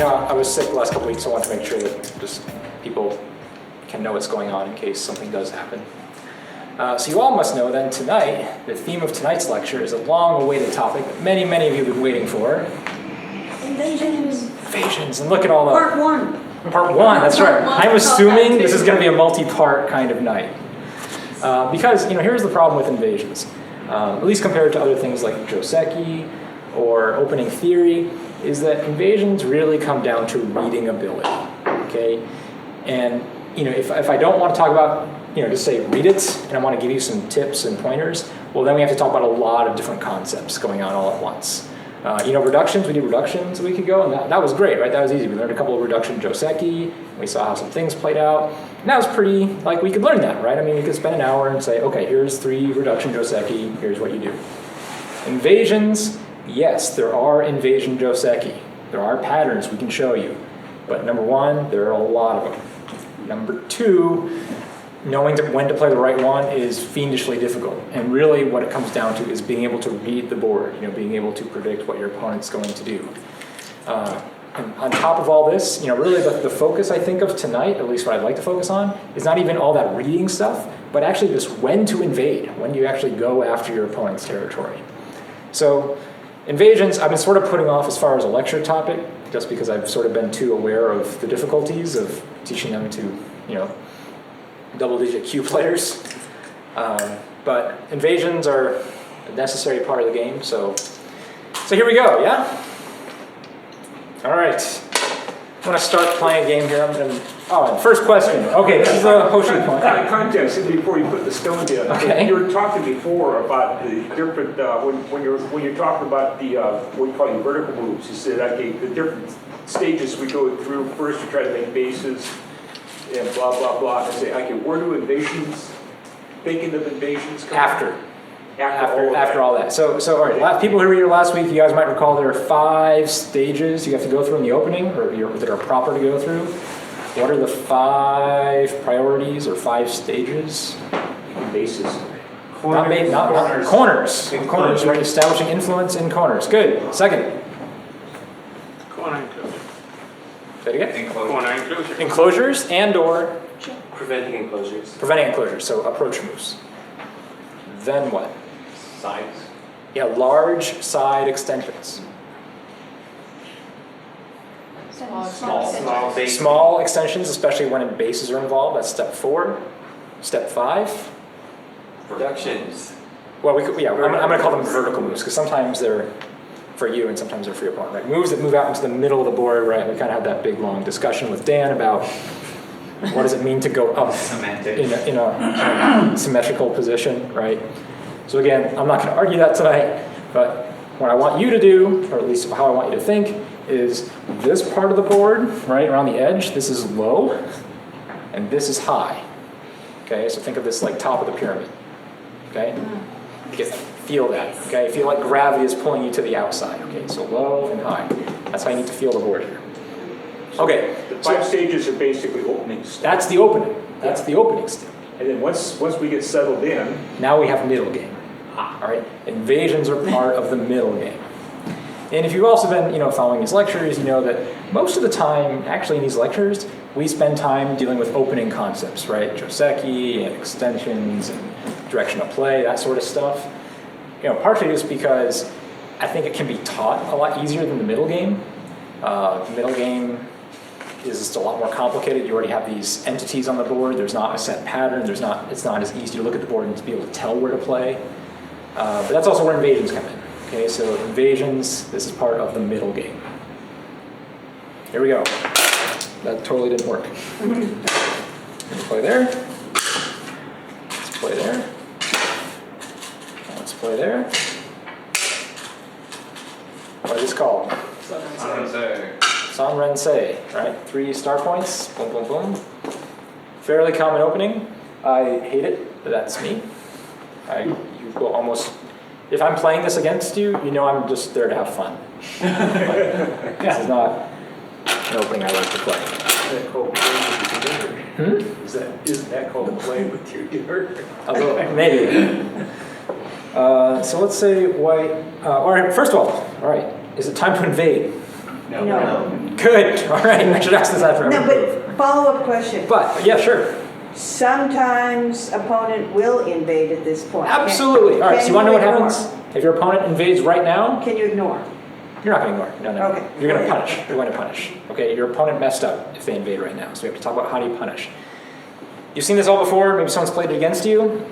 I was sick the last couple weeks, so I want to make sure that just people can know what's going on in case something does happen. So you all must know then tonight, the theme of tonight's lecture is a long-awaited topic that many, many of you have been waiting for. Invasions. Invasions, and look at all the... Part one. Part one, that's right. Part one. I'm assuming this is going to be a multi-part kind of night. Because, here's the problem with invasions. At least compared to other things like Joseki or opening theory, is that invasions really come down to reading ability, okay? And, if I don't want to talk about, just say read it, and I want to give you some tips and pointers, well, then we have to talk about a lot of different concepts going on all at once. Reductions, we did reductions a week ago, and that was great, right? That was easy. We learned a couple of reduction Joseki, we saw how some things played out, and that was pretty, we could learn that, right? We could spend an hour and say, okay, here's 3 reduction Joseki, here's what you do. Invasions, yes, there are invasion Joseki. There are patterns we can show you. But number 1, there are a lot of them. Number 2, knowing when to play the right one is fiendishly difficult. And really what it comes down to is being able to read the board, being able to predict what your opponent's going to do. And on top of all this, really the focus I think of tonight, at least what I'd like to focus on, is not even all that reading stuff, but actually just when to invade, when do you actually go after your opponent's territory. So invasions, I've been sort of putting off as far as a lecture topic, just because I've sort of been too aware of the difficulties of teaching them to, double-digit Q players. But invasions are a necessary part of the game, so here we go, yeah? All right. I'm going to start playing a game here. And first question. Okay, this is a Hoshi point. Out of context, before you put the stone down, okay. You were talking before about the different, when you're talking about the, what you call your vertical moves, you said, okay, the different stages we go through. First, you try to make bases, and blah, blah, blah, and say, okay, where do invasions, thinking of invasions come After all that. So all right, people who were here last week, you guys might recall there are 5 stages you have to go through in the opening, or that are proper to go through. What are the 5 priorities or 5 stages? Bases. Corners. Corners, right? Establishing influence in corners. Good. Second. Corner enclosure. Say it again. Corner enclosure. Enclosures and/or Preventing enclosures. preventing enclosures. So approach moves. Then what? Sides. Yeah, large side extensions. Small base. Small extensions, especially when bases are involved. That's step 4. Step 5. Reductions. Well, I'm going to call them vertical moves because sometimes they're for you and sometimes they're for your opponent. Right? Moves that move out into the middle of the board. Right? We kind of had that big long discussion with Dan about what does it mean to go up in a symmetrical position, right? So again, I'm not going to argue that tonight, but what I want you to do, or at least how I want you to think, is this part of the board, right, around the edge, this is low, and this is high. Okay, so think of this like top of the pyramid. Okay, feel that. Okay, feel like gravity is pulling you to the outside. Okay, so low and high. That's how you need to feel the board here. Okay, The 5 stages are basically openings. that's the opening. That's the opening step. And then once we get settled in, Now we have middle game. All right, invasions are part of the middle game. And if you've also been, following these lectures, you know that most of the time, actually in these lectures, we spend time dealing with opening concepts, right? Joseki and extensions and direction of play, that sort of stuff. Partially just because I think it can be taught a lot easier than the middle game. The middle game is just a lot more complicated. You already have these entities on the board. There's not a set pattern. It's not as easy to look at the board and to be able to tell where to play. But that's also where invasions come in. Okay, so invasions, this is part of the middle game. Here we go. That totally didn't work. Let's play there. Let's play there. Let's play there. What is this called? Sanrensei, right? 3 star points, boom, boom, boom. Fairly common opening. I hate it, but that's me. You will almost, if I'm playing this against you, I'm just there to have fun. This is not an opening I like to play. Isn't that called playing with your dinner? Isn't that called playing with your dinner? A little, maybe. So let's say white. All right. First of all right. Is it time to invade? No. Good. All right. I should ask this after No, every move. but follow-up question. But yeah, sure. Sometimes opponent will invade at this point. Absolutely. All right. So you want to know what ignore? happens if your opponent invades right now? Can you ignore? You're not going to ignore. No. Okay. You're going to punish. You're going to punish. Okay. Your opponent messed up if they invade right now. So we have to talk about how do you punish. You've seen this all before. Maybe someone's played it against you,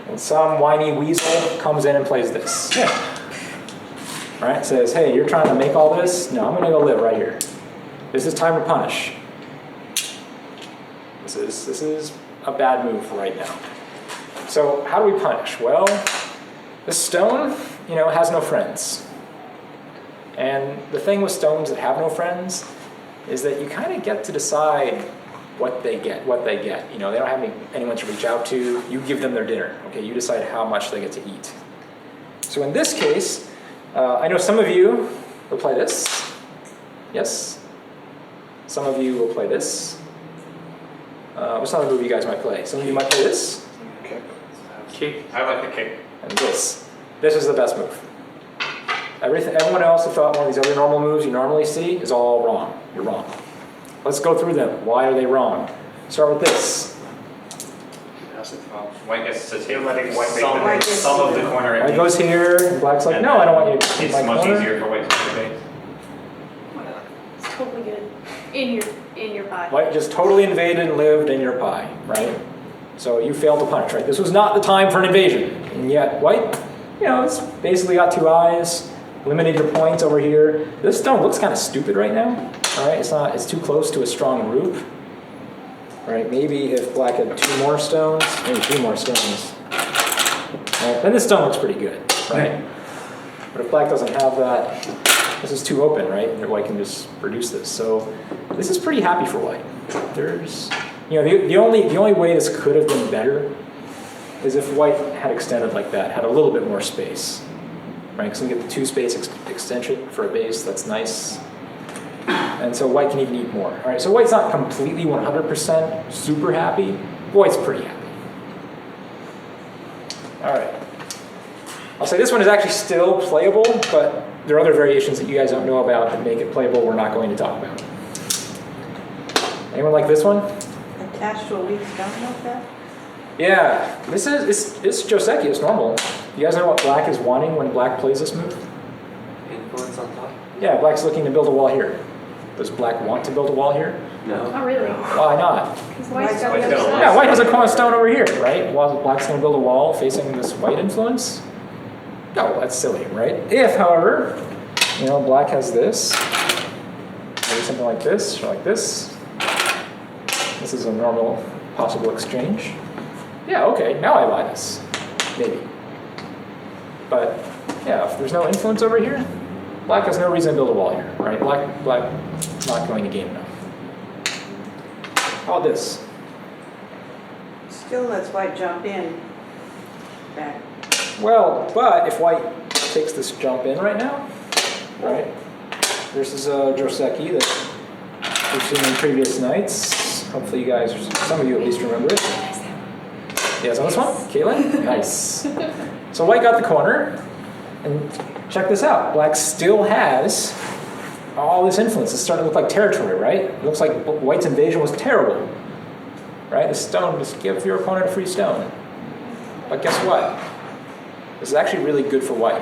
and some whiny weasel comes in and plays this. Right? Says, hey, you're trying to make all this? No, I'm going to go live right here. This is time to punish. This is a bad move right now. So how do we punish? Well, the stone, has no friends. And the thing with stones that have no friends is that you kind of get to decide what they get. They don't have anyone to reach out to. You give them their dinner. Okay, you decide how much they get to eat. So in this case, I know some of you will play this. Yes? Some of you will play this. What's another move you guys might play? Some of you might play this. Kick. I like the kick. And this. This is the best move. Everyone else who thought one of these other normal moves you normally see is all wrong. You're wrong. Let's go through them. Why are they wrong? Start with this. White gets to take letting white make some of the corner. White goes here, and black's like, no, I don't want you to take It's my much corner. easier for white to invade. It's totally good. In your pie. White just totally invaded and lived in your pie, right? So you failed to punish, right? This was not the time for an invasion. And yet white, it's basically got 2 eyes, limited your points over here. This stone looks kind of stupid right now, all right? It's too close to a strong root. Right, maybe if black had 2 more stones, maybe 3 more stones, right, then this stone looks pretty good, right? But if black doesn't have that, this is too open, right? And white can just produce this. So this is pretty happy for white. There's, the only way this could have been better is if white had extended like that, had a little bit more space, right? Because we get the 2 space extension for a base, that's nice. And so white can even eat more. All right, so white's not completely 100% super happy. White's pretty happy. All right. I'll say this one is actually still playable, but there are other variations that you guys don't know about that make it playable we're not going to talk about. Anyone like this one? Attached to a weak stone like that? Yeah, this Joseki is normal. You guys know what black is wanting when black plays this move? Influence on top? Yeah, black's looking to build a wall here. Does black want to build a wall here? No. Oh, really? Why not? Because white's got White's the got a other lot. side. Yeah, white has a cornerstone over here, right? While black's going to build a wall facing this white influence? No, that's silly, right? If, however, black has this, maybe something like this, or like this. This is a normal possible exchange. Yeah, okay, now I buy this. Maybe. But, yeah, if there's no influence over here, black has no reason to build a wall here, right? Black not going to gain enough. How about this? Still lets white jump in. Back. Well, but if white takes this jump in right now, right? This is a Joseki that we've seen in previous nights. Hopefully you guys, some of you at least remember it. Yes, on this one? Caitlin? Nice. So white got the corner, and check this out. Black still has all this influence. It's starting to look like territory, right? It looks like white's invasion was terrible, right? The stone, just give your opponent a free stone. But guess what? This is actually really good for white.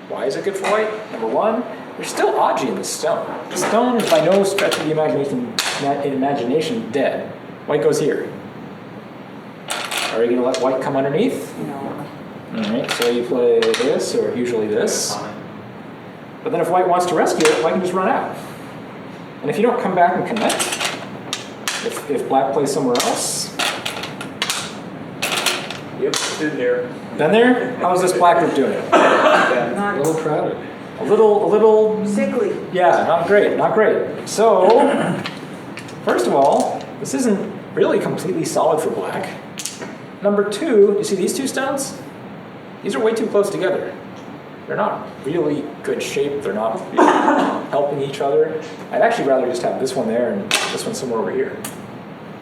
Why is it good for white? Number one, there's still Aji in the stone. The stone is by no stretch of the imagination dead. White goes here. Are you going to let white come underneath? No. All right, so you play this, or usually this. But then if white wants to rescue it, white can just run out. And if you don't come back and connect, if black plays somewhere else, Yep, it's in there. then there, how's this black group doing? Not A little crowded. A little, sickly. yeah, not great. So, first of all, this isn't really completely solid for black. Number two, you see these 2 stones? These are way too close together. They're not really good shape. They're not really helping each other. I'd actually rather just have this one there and this one somewhere over here,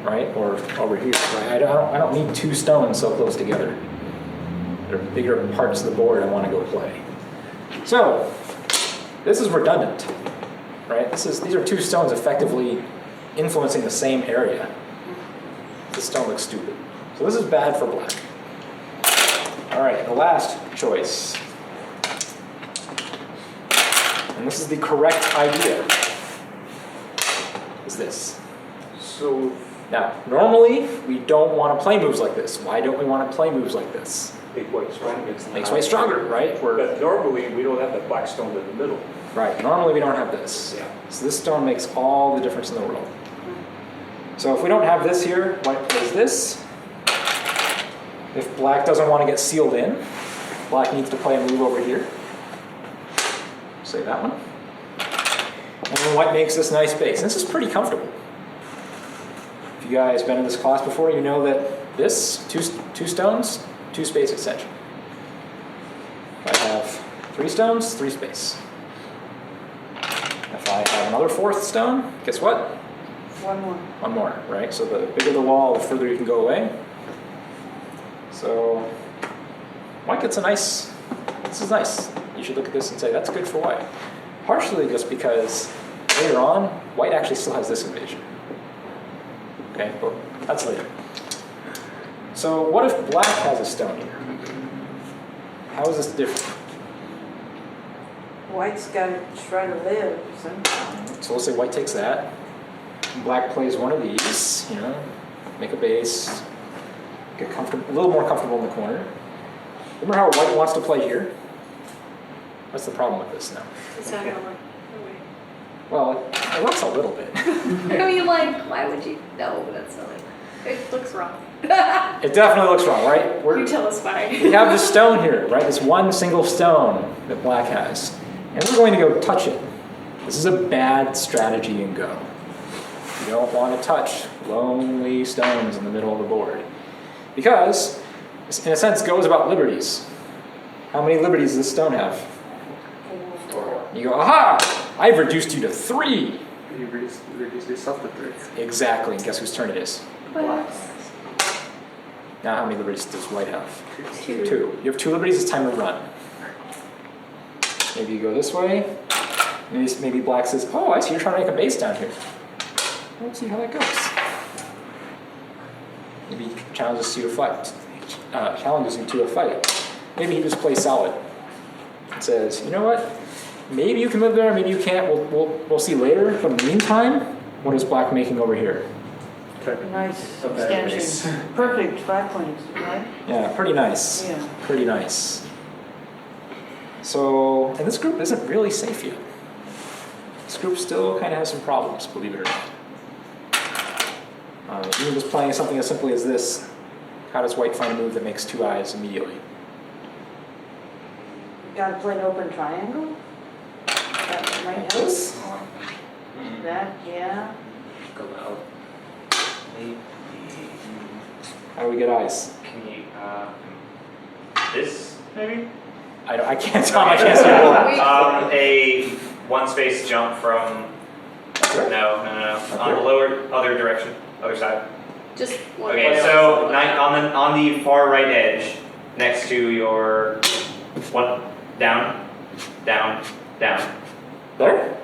right? Or over here, right? I don't need 2 stones so close together. They're bigger parts of the board I want to go play. So, this is redundant, right? These are two stones effectively influencing the same area. This stone looks stupid. So this is bad for black. All right, the last choice. And this is the correct idea. Is this. So, Now, normally, we don't want to play moves like this. Why don't we want to play moves like this? make white stronger. Makes white stronger, right? But normally, we don't have that black stone in the middle. Right, normally we don't have this. Yeah. So this stone makes all the difference in the world. So if we don't have this here, white plays this. If black doesn't want to get sealed in, black needs to play a move over here. Say that one. And then white makes this nice base. This is pretty comfortable. If you guys been in this class before, you know that this, two stones, 2 space extension. If I have 3 stones, 3 space. If I have another 4th stone, guess what? One more. One more, right? So the bigger the wall, the further you can go away. So white gets a nice, this is nice. You should look at this and say, that's good for white. Partially just because later on, white actually still has this invasion. Okay, but that's later. So what if black has a stone here? How is this different? White's got to try to live somehow. So let's say white takes that. Black plays one of these, make a base, get comfortable, a little more comfortable in the corner. Remember how white wants to play here? What's the problem with this now? It's not gonna work. Well, it works a little bit. I mean, like, why would you? No, that's silly. It looks wrong. It definitely looks wrong, right? You tell us why. We have this stone here, right? This one single stone that black has. And we're going to go touch it. This is a bad strategy in Go. You don't want to touch lonely stones in the middle of the board. Because, in a sense, Go is about liberties. How many liberties does this stone have? 4. You go, aha! I've reduced you to 3. You reduce yourself to 3. Exactly. And guess whose turn it is? But Now, how many liberties does white have? 2. 2. You have 2 liberties, it's time to run. Maybe you go this way. Maybe black says, oh, I see you're trying to make a base down here. Let's see how that goes. Maybe he challenges you to fight. Maybe he just plays solid. And says, you know what? Maybe you can live there, maybe you can't. We'll see later. But in the meantime, what is black making over here? Nice A bad base. extension. Perfect 5 points, right? Yeah, pretty nice. Yeah. Pretty nice. So, and this group isn't really safe yet. This group still kind of has some problems, believe it or not. Even just playing something as simply as this, how does white find a move that makes 2 eyes immediately? Got to play an open triangle? That might help. This? That, yeah. Go out. Maybe. How do we get eyes? Can you, this, maybe? I can't tell. I can't see your board. A 1 space jump from, no. On the lower, other direction, other side. Just one. Okay, so on the far right edge, next to your, down. There?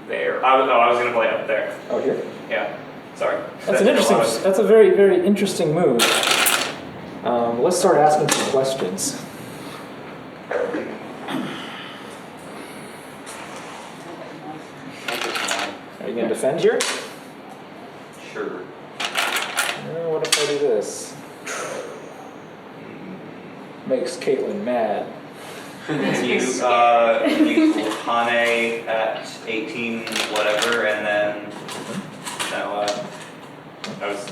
There. I was gonna play up there. Oh, here. Yeah. Sorry. That's an interesting. That's a very, very interesting move. Let's start asking some questions. Are you going to defend here? Sure. What if I do this? Makes Caitlin mad. You Hane at 18 whatever, and then I was.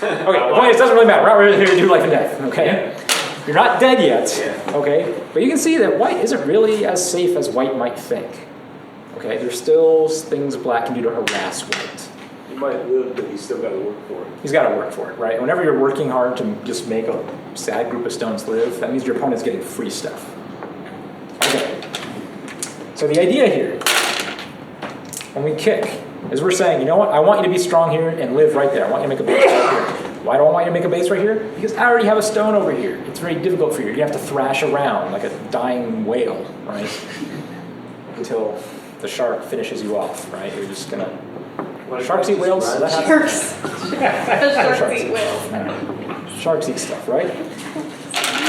Okay, the point is, it doesn't really matter. We're not really here to do life and death, okay? Yeah. You're not dead yet, Yeah. okay? But you can see that white isn't really as safe as white might think. Okay, there's still things black can do to harass white. He might live, but he's still got to work for it. He's got to work for it, right? Whenever you're working hard to just make a sad group of stones live, that means your opponent's getting free stuff. Okay. So the idea here, when we kick, is we're saying, you know what? I want you to be strong here and live right there. I want you to make a base right here. Why do I want you to make a base right here? Because I already have a stone over here. It's very difficult for you. You have to thrash around like a dying whale, right? until the shark finishes you off, right? You're just gonna. Sharks eat whales? Does that happen? Sharks eat whales. Sharks eat stuff, right?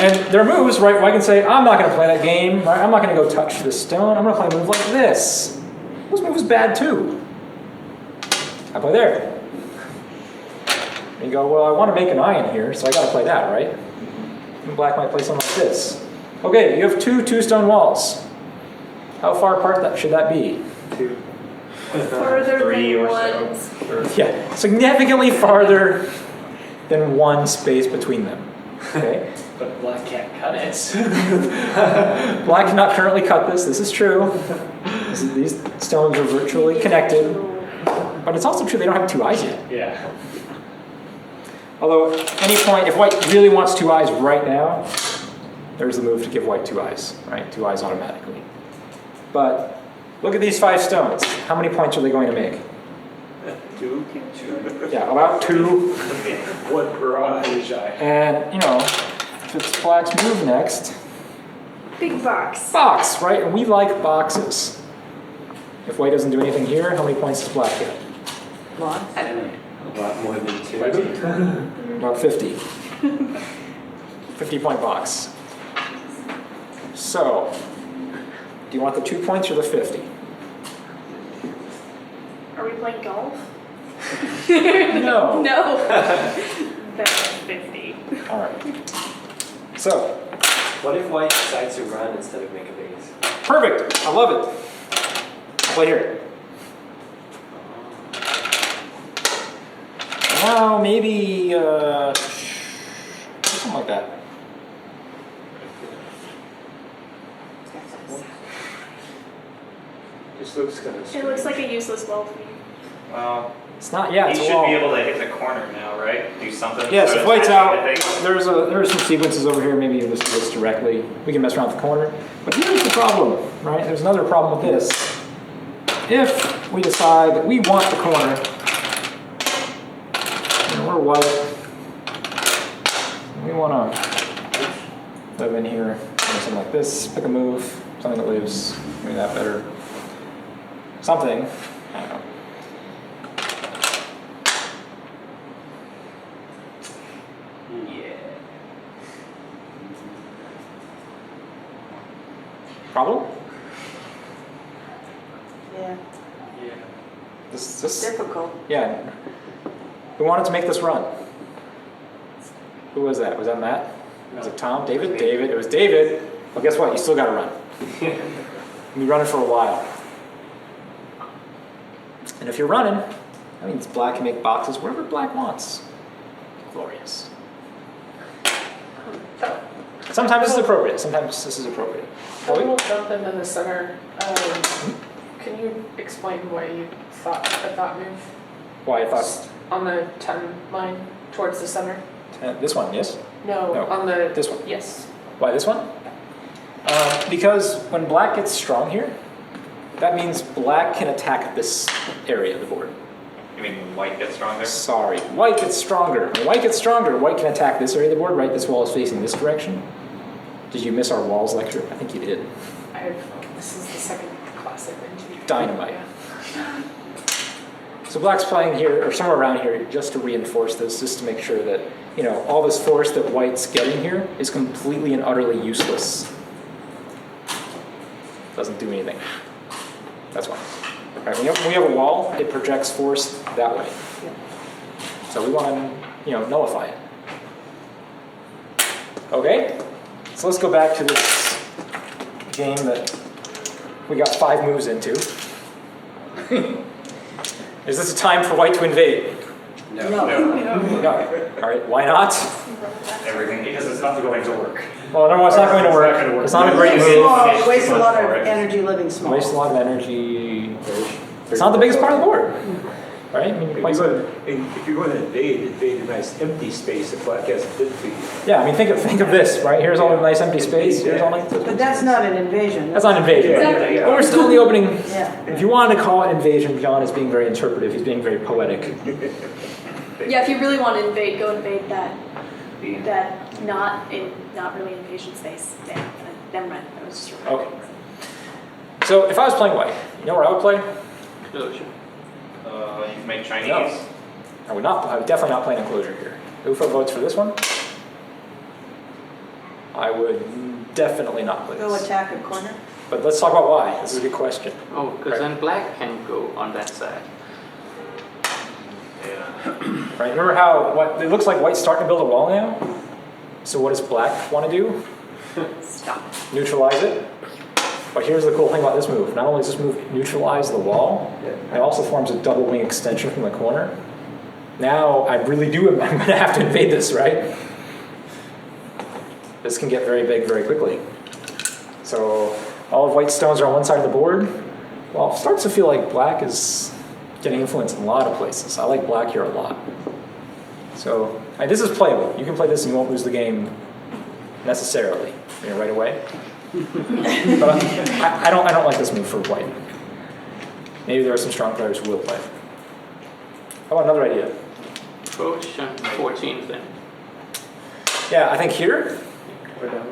And their moves, right? I can say, I'm not going to play that game, right? I'm not going to go touch this stone. I'm going to play a move like this. This move is bad too. I play there. And you go, well, I want to make an eye in here, so I got to play that, right? And black might play something like this. Okay, you have two stone walls. How far apart should that be? 2. Further Three than or one. so. Yeah, significantly farther than one space between them. Okay. But black can't cut it. Black cannot currently cut this. This is true. These stones are virtually connected. But it's also true they don't have 2 eyes yet. Yeah. Although, at any point, if white really wants 2 eyes right now, there's the move to give white 2 eyes, right? 2 eyes automatically. But look at these 5 stones. How many points are they going to make? 2. Yeah, about 2. 1 per eye. And, you know, if it's black's move next, Big box. box, right? And we like boxes. If white doesn't do anything here, how many points does black get? Lots. I don't know. A lot more than 2. About 50. 50-point box. So, do you want the 2 points or the 50? Are we playing golf? No. No. That's 50. All right. So, What if white decides to run instead of make a base? perfect. I love it. I'll play here. Now, maybe something like that. Just looks kind of. It looks like a useless wall to me. Well, It's not. Yeah, he it's a should wall. be able to hit the corner now, right? Do something. Yes, sort if of white's attacking out, the thing. there's some sequences over here. Maybe you just do this directly. We can mess around with the corner. But here's the problem, right? There's another problem with this. If we decide that we want the corner, and we're white, we want to live in here, something like this. Pick a move, something that lives. Maybe that better. Something. I don't know. Yeah. Problem? Yeah, Yeah. This. difficult. Yeah. Who wanted to make this run? Who was that? Was that Matt? Was it Tom? David? David. It was David. Well, guess what? You still got to run. You'll be running for a while. And if you're running, that means black can make boxes wherever black wants. Glorious. Sometimes this is appropriate. Sometimes this is appropriate. A little jump into the center. Can you explain why you thought of that move Why I thought on the 10 line towards the center? this one, yes? No, No, on the this one. Yes. Why this one? Because when black gets strong here, that means black can attack this area of the board. You mean when white gets stronger? Sorry, white gets stronger. When white gets stronger, white can attack this area of the board, right? This wall is facing this direction. Did you miss our walls lecture? I think you did. This is the second class I've been to. Dynamite. So black's playing here, or somewhere around here, just to reinforce this, just to make sure that, you know, all this force that white's getting here is completely and utterly useless. Doesn't do anything. That's why. Right, when we have a wall, it projects force that way. So we want to, nullify it. Okay? So let's go back to this game that we got 5 moves into. Is this a time for white to invade? No. No. All right, why not? Everything. Because it's not going to work. Well, no, it's not going to work. It's not a great Waste move. waste a lot of energy living small. Waste a lot of energy. It's not the biggest part of the board. Right? I mean, If white's you're going to invade a nice empty space that black hasn't been for you. yeah, I mean, think of this, right? Here's all the nice empty space. Here's all nice. But that's not an invasion. That's not invasion. Exactly. But we're still in the opening. Yeah. If you wanted to call it invasion, John is being very interpretive. He's being very poetic. Yeah, if you really want to invade, go invade that not really invasion space. Yeah, never mind. That was just Okay. So if I was playing white, you know where I would play? Enclosure. You can make Chinese. No. I would not. I would definitely not play an enclosure here. Who votes for this one? I would definitely not play Go this. attack a corner. But let's talk about why. This is a good question. Oh, because Right. then black can go on that side. Yeah. Right? Remember how it looks like white's starting to build a wall now? So what does black want to do? Stop. Neutralize it. But here's the cool thing about this move. Not only does this move neutralize the wall, it also forms a double wing extension from the corner. Now I really do, I'm going to have to invade this, right? This can get very big very quickly. So all of white's stones are on one side of the board. Well, it starts to feel like black is getting influence in a lot of places. I like black here a lot. So this is playable. You can play this and you won't lose the game necessarily, right away. But I don't like this move for white. Maybe there are some strong players who will play. How about another idea? Approach and 14 then. Yeah, I think here.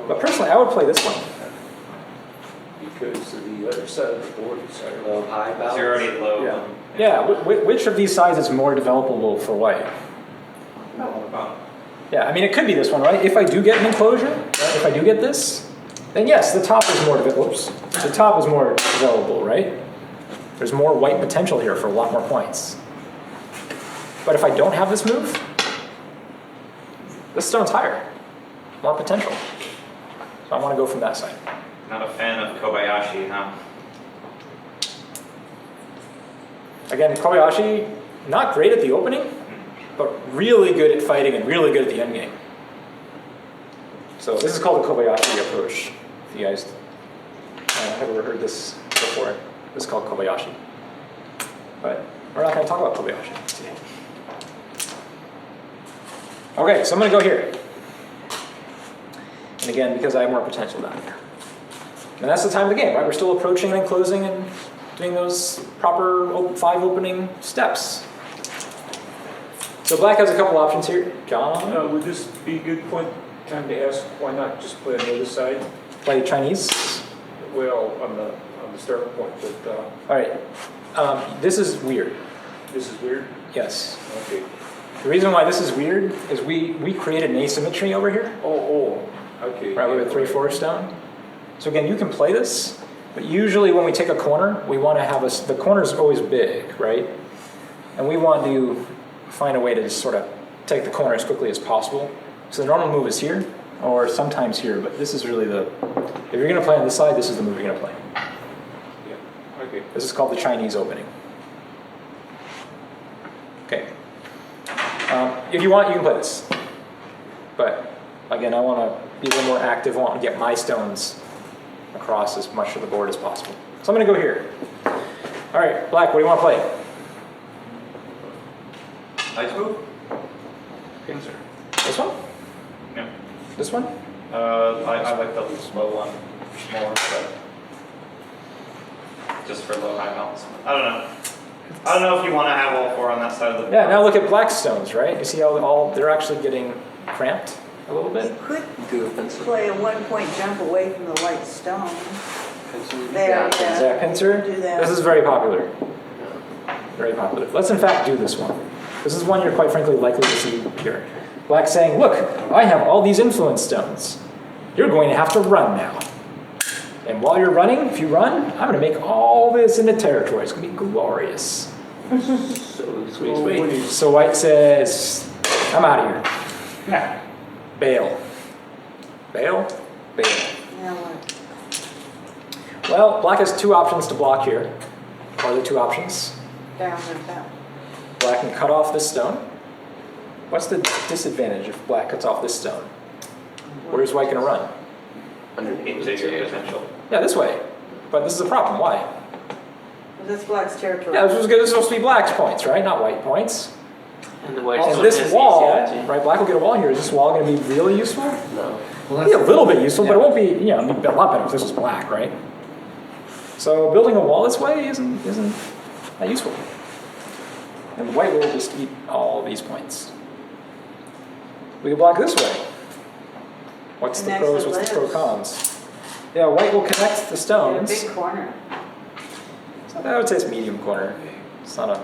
But personally, I would play this one. Because the other side of the board is higher. Low, high balance. It's already low. Yeah. Yeah, which of these sides is more developable for white? Yeah, I mean, it could be this one, right? If I do get an enclosure, right? If I do get this, then yes, the top is more the top is more developable, right? There's more white potential here for a lot more points. But if I don't have this move, this stone's higher, more potential. So I want to go from that side. Not a fan of Kobayashi, huh? Again, Kobayashi, not great at the opening, but really good at fighting and really good at the endgame. So this is called the Kobayashi approach. If you guys have ever heard this before, this is called Kobayashi. But we're not going to talk about Kobayashi today. Okay, so I'm going to go here. And again, because I have more potential down here. And that's the time of the game, right? We're still approaching and closing and doing those proper 5 opening steps. So black has a couple options here. John? Would this be a good time to ask why not just play on the other side? Play Chinese? Well, on the starting point, but All right. This is weird. this is weird. Yes. Okay. The reason why this is weird is we created an asymmetry over here. Oh, okay. Right, with a 3/4 stone. So again, you can play this, but usually when we take a corner, we want to have the corner's always big, right? And we want to find a way to just sort of take the corner as quickly as possible. So the normal move is here, or sometimes here, but this is really if you're going to play on this side, this is the move you're going to play. Yeah. Okay. This is called the Chinese opening. Okay. If you want, you can play this. But again, I want to be a little more active. I want to get my stones across as much of the board as possible. So I'm going to go here. All right, black, what do you want to play? Nice move. Pincer. This one? Yeah. This one? I like the slow one more, but just for low high balance. I don't know if you want to have all 4 on that side of the board. Yeah, now look at black stones, right? You see how they're actually getting cramped a little bit? You could Do a pencil. play a 1-point jump away from the white stone. Pencil. There, Is yeah. that pincer? Do that. This is very popular. Very popular. Let's in fact do this one. This is one you're quite frankly likely to see here. Black saying, look, I have all these influence stones. You're going to have to run now. And while you're running, if you run, I'm going to make all this into territory. It's going to be glorious. So sweet. So white says, I'm out of here. Bail. Bail? Bail. Now what? Well, black has 2 options to block here. What are the 2 options? Down and down. Black can cut off this stone. What's the disadvantage if black cuts off this stone? Where's white going to run? Into your potential. Yeah, this way. But this is a problem. Why? Well, that's black's territory. Yeah, this was supposed to be black's points, right? Not white points. And the white And stone this has wall, ACIG. right? Black will get a wall here. Is this wall going to be really useful? No. It'll be a little bit useful, but it won't be, it'd be a lot better if this was black, right? So building a wall this way isn't that useful. And white will just eat all these points. We can block this way. What's the Connects pros, the what's the pro lives. cons? Yeah, white will connect the In a stones. big corner. I would say it's medium corner. It's not a.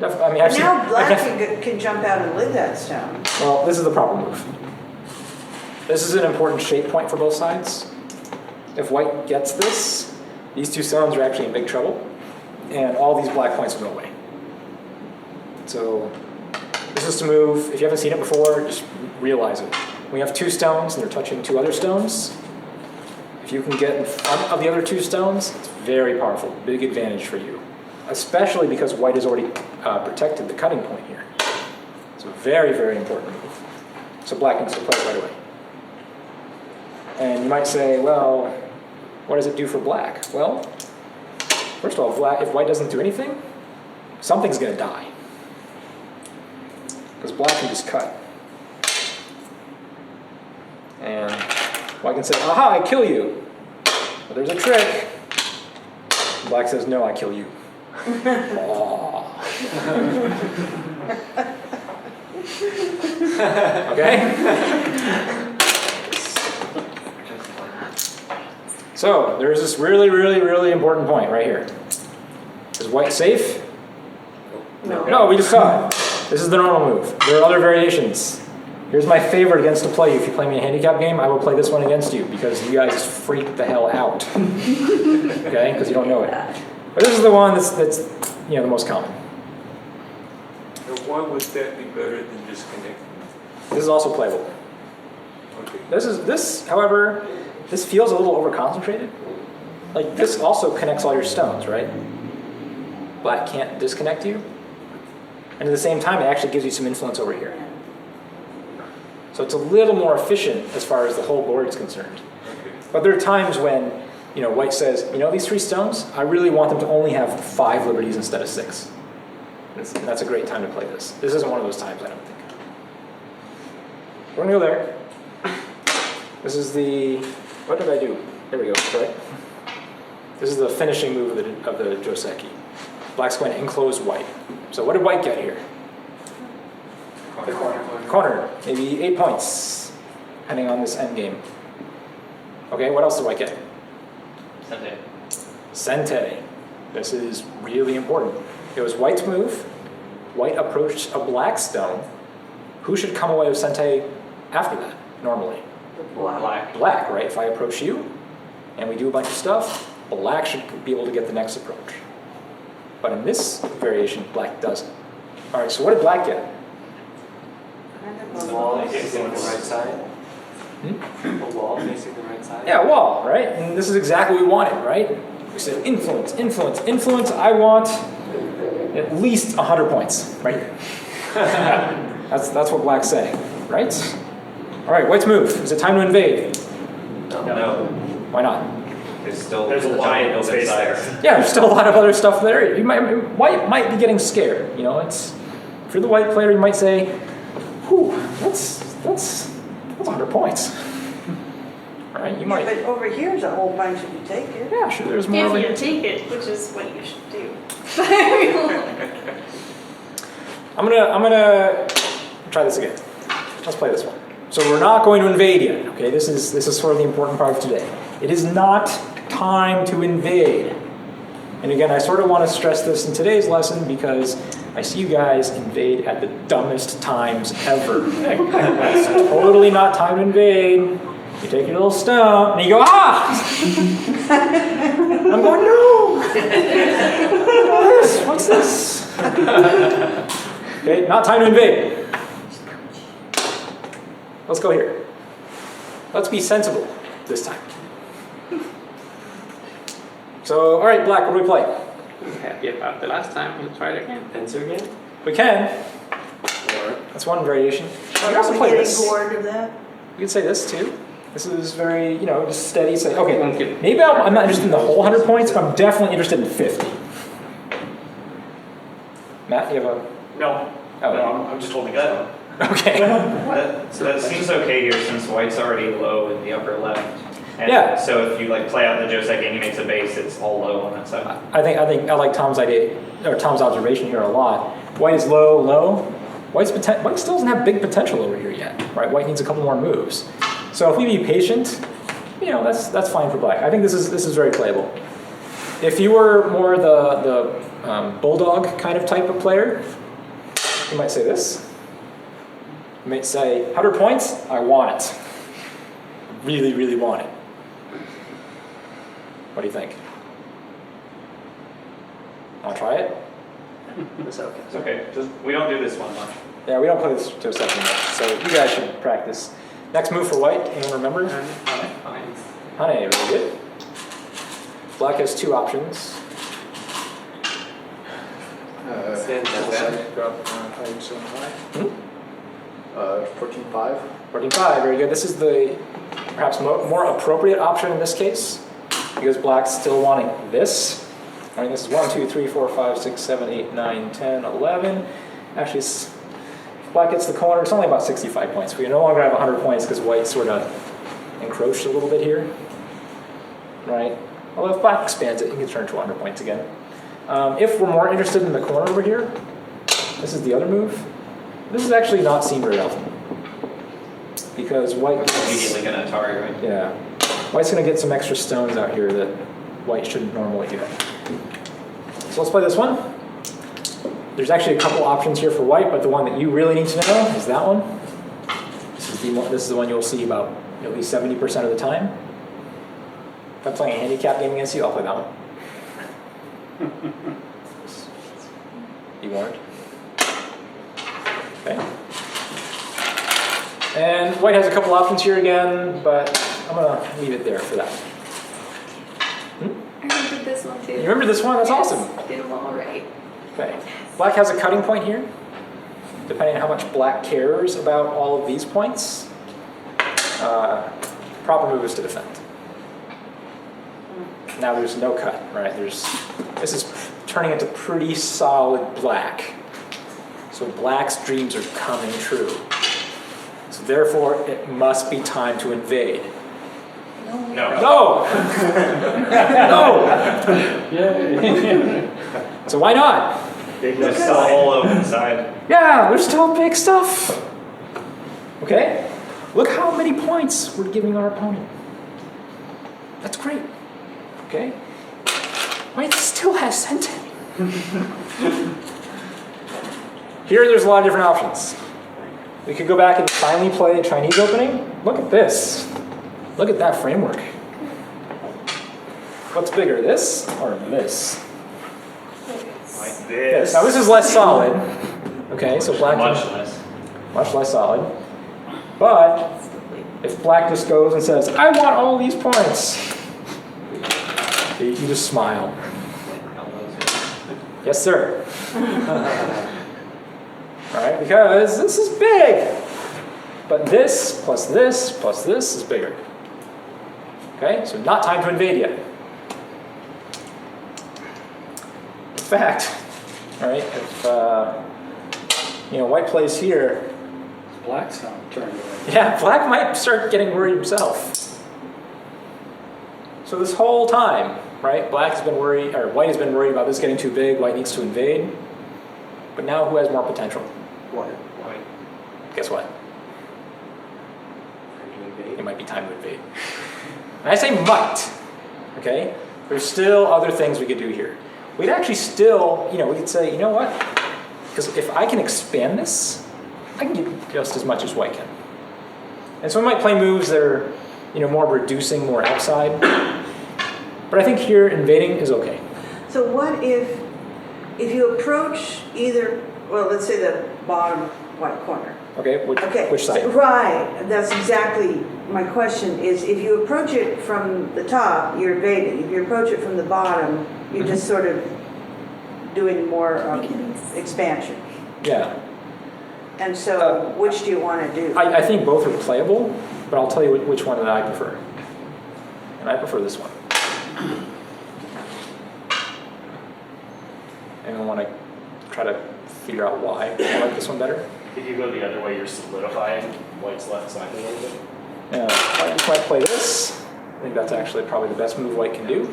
I mean, I've But seen. now black I've def- can jump out and live that stone. Well, this is the proper move. This is an important shape point for both sides. If white gets this, these two stones are actually in big trouble, and all these black points will go away. So this is to move. If you haven't seen it before, just realize it. When you have two stones and they're touching two other stones, if you can get in front of the other two stones, it's very powerful. Big advantage for you, especially because white has already protected the cutting point here. So very, very important move. So black needs to play it right away. And you might say, well, what does it do for black? Well, first of all, if white doesn't do anything, something's going to die. Because black can just cut. And white can say, aha, I kill you. But there's a trick. Black says, no, I kill you. Okay? So, there's this really, really, really important point right here. Is white safe? No, we just saw it. This is the normal move. There are other variations. Here's my favorite against to play you. If you play me a handicap game, I will play this one against you because you guys freak the hell out. Okay? Because you don't know it. But this is the one that's the most common. And why would that be better than disconnecting? This is also playable. Okay. This, however, this feels a little over-concentrated. Like, this also connects all your stones, right? Black can't disconnect you. And at the same time, it actually gives you some influence over here. So it's a little more efficient as far as the whole board is concerned. But there are times when, white says, these three stones, I really want them to only have 5 liberties instead of 6. And that's a great time to play this. This isn't one of those times, I don't think. We're gonna go there. This is the, what did I do? There we go, right? This is the finishing move of the Joseki. Black's going to enclose white. So what did white get here? The corner. Maybe 8 points, depending on this end game. Okay, what else did white get? Sente. Sente. This is really important. It was white's move. White approached a black stone. Who should come away with Sente after that, normally? Black. Black, right? If I approach you, and we do a bunch of stuff, black should be able to get the next approach. But in this variation, black doesn't. All right, so what did black get? The wall facing the right side. The wall facing the right side. Yeah, wall, right? And this is exactly what we wanted, right? We said influence, influence, influence. I want at least 100 points, right here. That's what black's saying, right? All right, white's move. Is it time to invade? No. Why not? There's a lot giant of open space side. there. Yeah, there's still a lot of other stuff there. White might be getting scared. It's if you're the white player, you might say, "Whew, that's 100 points." Right? You might. But over here's a whole bunch if you take it. Yeah, sure. There's more. If over you here. take it, which is what you should do. I'm gonna try this again. Let's play this one. So we're not going to invade yet. Okay, this is sort of the important part of today. It is not time to invade. And again, I sort of want to stress this in today's lesson because I see you guys invade at the dumbest times ever. It's totally not time to invade. You take your little stone and you go, ah! I'm going, no! What's this? Okay, not time to invade. Let's go here. Let's be sensible this time. So, all right, black, what do we play? Happy about the last time. We'll try it again. Pincer again? We can. That's one variation. We can also Are we play getting this. bored of that? You could say this too. This is very, just steady. Say, Won't okay, get- maybe I'm not interested in the whole 100 points, but I'm definitely interested in 50. Matt, you have a... No. Oh, I'm just holding it. okay. That seems okay here since white's already low in the upper left. And Yeah. So if you play out the Joseki and he makes a base, it's all low on that side. I like Tom's idea, or Tom's observation here a lot. White is low. White still doesn't have big potential over here yet, right? White needs a couple more moves. So if we be patient, that's fine for black. I think this is very playable. If you were more the bulldog kind of type of player, you might say this. You might say, 100 points, I want it. Really, really want it. What do you think? Want to try it? It's okay. It's okay. Just we don't do this one much. Yeah, we don't play this to a second much, so you guys should practice. Next move for white, anyone remember? Fine. Hane, really good. Black has two options. Stand down. Drop how you so high? 14-5. 14-5, very good. This is the perhaps more appropriate option in this case, because black's still wanting this. I mean, this is 1, 2, 3, 4, 5, 6, 7, 8, 9, 10, 11. Actually, if black gets the corner, it's only about 65 points. We no longer have 100 points because white sort of encroached a little bit here, right? Although if black expands it, you can turn to 100 points again. If we're more interested in the corner over here, this is the other move. This is actually not seen very often because white Immediately gonna target, right? yeah, white's gonna get some extra stones out here that white shouldn't normally get. So let's play this one. There's actually a couple options here for white, but the one that you really need to know is that one. This is the one you'll see about at least 70% of the time. If I'm playing a handicap game against you, I'll play that one. You warned? Okay. And white has a couple options here again, but I'm gonna leave it there for that. I remember this one too. You remember this one? That's Yes, awesome. Did them all right. Okay. Black has a cutting point here. Depending on how much black cares about all of these points, proper move is to defend. Now there's no cut, right? This is turning into pretty solid black. So black's dreams are coming true. So therefore, it must be time to invade. No. No! No! So why not? There's still a hole over the side. Yeah, there's still big stuff. Okay? Look how many points we're giving our opponent. That's great. Okay? White still has sent it. Here, there's a lot of different options. We could go back and finally play a Chinese opening. Look at this. Look at that framework. What's bigger, this or this? Like Yes. Now this is less solid. Okay, so black much less. solid. But if black just goes and says, "I want all these points," you just smile. Yes, sir. All right, because this is big. But this plus this plus this is bigger. Okay, so not time to invade yet. In fact, all right, if white plays here, Black's not turned away. yeah, black might start getting worried himself. So this whole time, right, black has been worried, or white has been worried about this getting too big, white needs to invade. But now who has more potential? White. Guess what? It might be time to invade. And I say might, okay? There's still other things we could do here. We'd actually still, we could say, you know what? Because if I can expand this, I can get just as much as white can. And so we might play moves that are, more reducing, more outside. But I think here invading is okay. So what if you approach either, well, let's say the bottom white corner. Okay, which side? So, right, that's exactly my question is if you approach it from the top, you're invading. If you approach it from the bottom, you're just sort of doing more expansion. Yeah. And so which do you want to do? I think both are playable, but I'll tell you which one that I prefer. And I prefer this one. Anyone want to try to figure out why I like this one better? If you go the other way, you're solidifying white's left side a little bit. Yeah, white might play this. I think that's actually probably the best move white can do.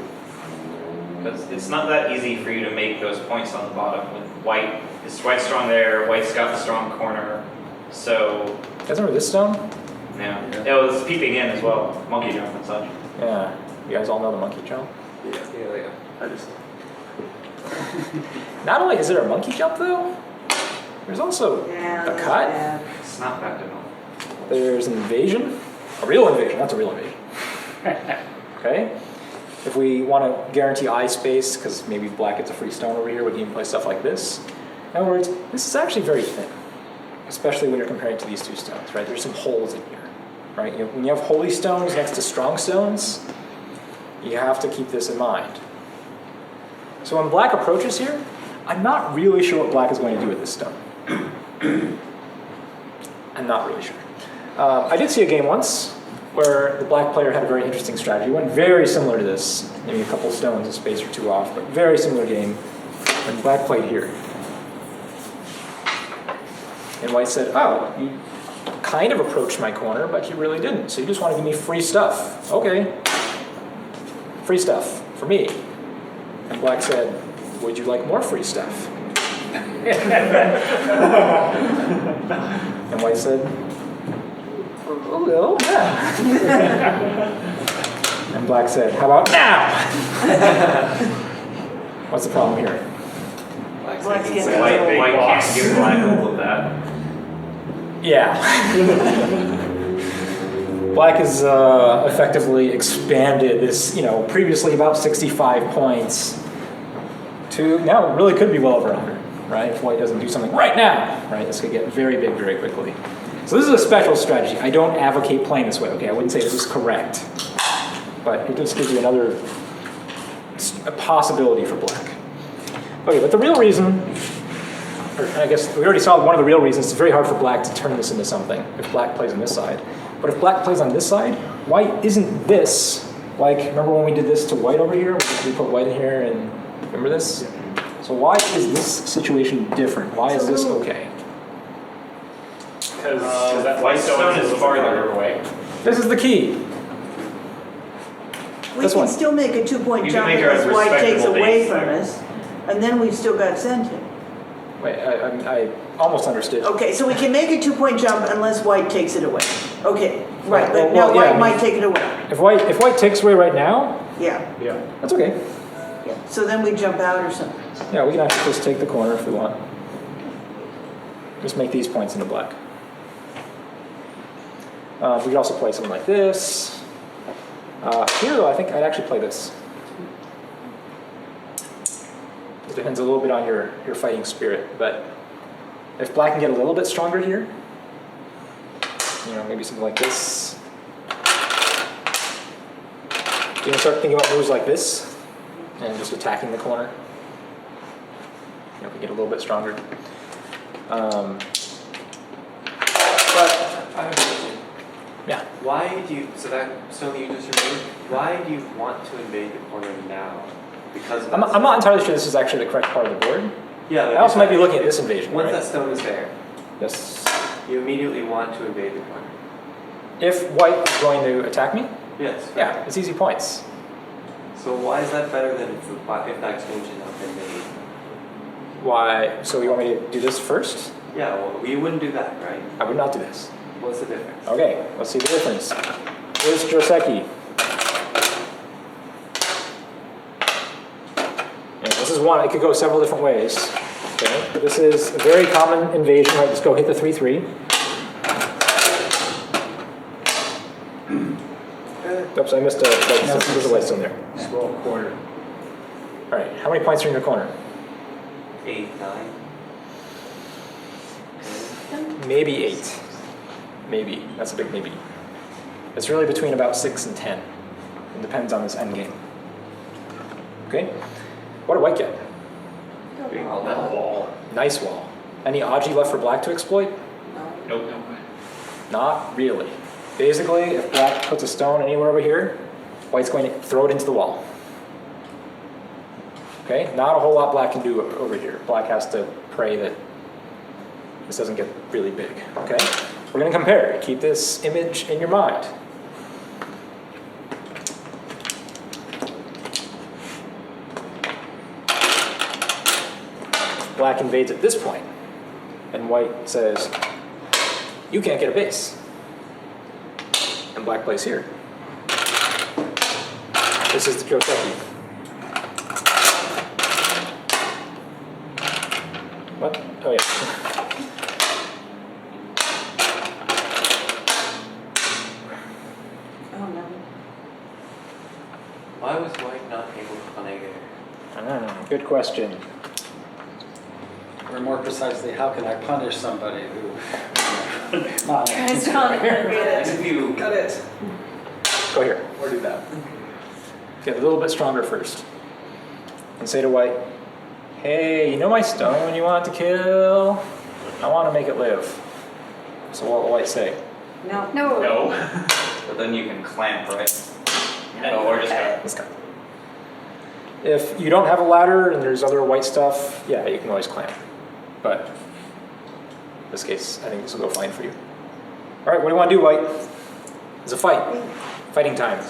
But it's not that easy for you to make those points on the bottom with white. Is white strong there? White's got the strong corner. So You guys remember this stone? yeah, it was peeping in as well. Monkey jump and such. Yeah. You guys all know the monkey jump? Yeah. I just, Not only is there a monkey jump though, there's also Yeah, a that's cut. bad. It's not bad at all. There's an invasion, a real invasion. That's a real invasion. Okay. If we want to guarantee eye space, because maybe black gets a free stone over here, we can even play stuff like this. In other words, this is actually very thin, especially when you're comparing it to these two stones, right? There's some holes in here, right? When you have holy stones next to strong stones, you have to keep this in mind. So when black approaches here, I'm not really sure what black is going to do with this stone. I'm not really sure. I did see a game once where the black player had a very interesting strategy. It went very similar to this, maybe a couple stones, a space or two off, but very similar game. And black played here. And white said, oh, you kind of approached my corner, but you really didn't. So you just want to give me free stuff. Okay. Free stuff for me. And black said, would you like more free stuff? And white said, a little, yeah. And black said, how about now? What's the problem here? Black's getting So white, away. white can't give black all of that. Yeah. Black has effectively expanded this, previously about 65 points to now it really could be well over 100, right? If white doesn't do something right now, right? This could get very big very quickly. So this is a special strategy. I don't advocate playing this way, okay? I wouldn't say this is correct, but it just gives you another possibility for black. Okay, but the real reason, or I guess we already saw one of the real reasons, it's very hard for black to turn this into something if black plays on this side. But if black plays on this side, white isn't this. Like, remember when we did this to white over here? We put white in here and remember this? So why is this situation different? Why is this okay? Because that White stone is farther farther away. This is the key. We This can one. still make a 2-point You can jump make a because white takes respectable away base from there. us, and then we've still got sentient. Wait, I almost understood. Okay, so we can make a 2-point jump unless white takes it away. Okay, right, Well, but now yeah, white I mean- might take it away. If white takes away right now, Yeah, Yeah. that's okay. so then we jump out or something. Yeah, we can actually just take the corner if we want. Just make these points into black. We could also play something like this. Here, though, I think I'd actually play this. It depends a little bit on your fighting spirit, but if black can get a little bit stronger here, maybe something like this. You can start thinking about moves like this, and just attacking the corner. If we get a little bit stronger. But I have a question. yeah, Why do you, so that stone that you just removed, why do you want to invade the corner now? Because of I'm that not entirely sure this is actually the correct part of the board. Yeah. I also might be looking at this invasion. Once Right? that stone is there, Yes. you immediately want to invade the corner. If white is going to attack me, Yes. yeah, it's easy points. So why is that better than if that exchange had not been made? Why? So you want me to do this first? Yeah, well, we wouldn't do that, right? I would not do this. What's the difference? Okay, let's see the difference. Here's Joseki. And this is one, it could go several different ways. Okay, but this is a very common invasion, right? Let's go hit the 3-3. Oops, I missed there's a white stone there. Small corner. All right, how many points are in your corner? 8, 9. Maybe 8. Maybe. That's a big maybe. It's really between about 6 and 10. It depends on this end game. Okay? What did white get? Big wall. Nice wall. Any Aji left for black to exploit? Nope. Not really. Basically, if black puts a stone anywhere over here, white's going to throw it into the wall. Okay? Not a whole lot black can do over here. Black has to pray that this doesn't get really big. Okay? We're going to compare. Keep this image in your mind. Black invades at this point, and white says, you can't get a base. And black plays here. This is the Joseki. What? Oh yeah. Oh, no. Why was white not able to play there? Good question. Or more precisely, how can I punish somebody who? Tries to get it. If you Got it. Go here. Or do that. Get a little bit stronger first. And say to white, hey, you know my stone you want to kill? I want to make it live. So what will white say? No. No. no, but then you can clamp, right? No, or just go. This guy. If you don't have a ladder and there's other white stuff, yeah, you can always clamp. But in this case, I think this will go fine for you. All right, what do you want to do, white? It's a fight. Fighting time.